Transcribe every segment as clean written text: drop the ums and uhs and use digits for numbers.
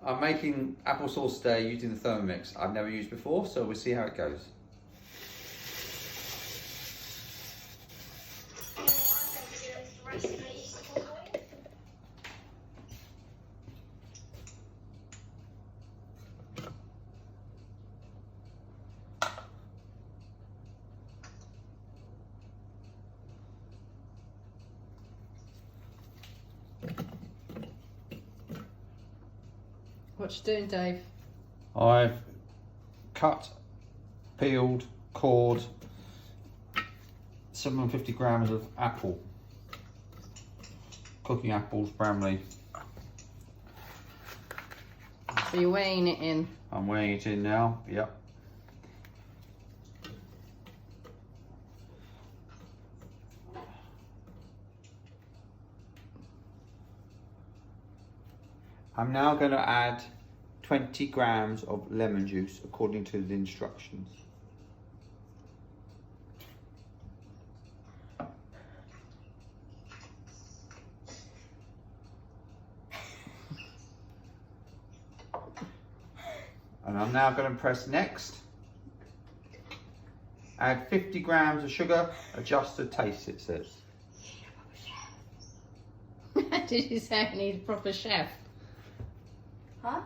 I'm making applesauce today using the Thermomix. I've never used before, so we'll see how it goes. What you doing, Dave? I've cut, peeled, cored 750 grams of apple. Cooking apples, Bramley. So you're weighing it in? I'm weighing it in now, yep. I'm now going to add 20 grams of lemon juice according to the instructions. And I'm now going to press next. Add 50 grams of sugar, adjust to taste, it says. Did you say I need a proper chef? Huh?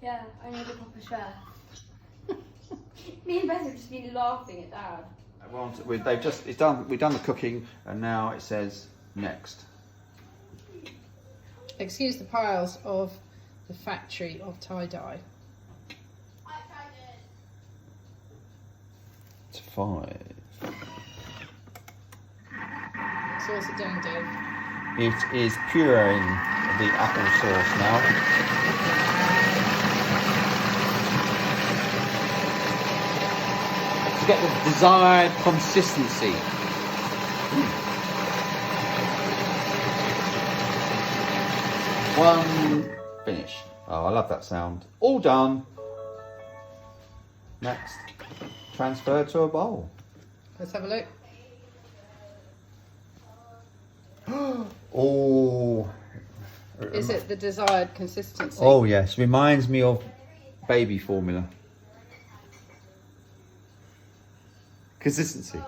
Yeah, I need a proper chef. Me and Beth have just been laughing at Dad. Well, we've done the cooking, and now it says next. Excuse the piles of the factory of tie-dye. I tried it. It's 5. So what's it doing, Dave? It is pureeing the applesauce now. To get the desired consistency. One finish. Oh, I love that sound. All done. Next, transfer to a bowl. Let's have a look. Oh. Is it the desired consistency? Oh yes, reminds me of baby formula. Consistency.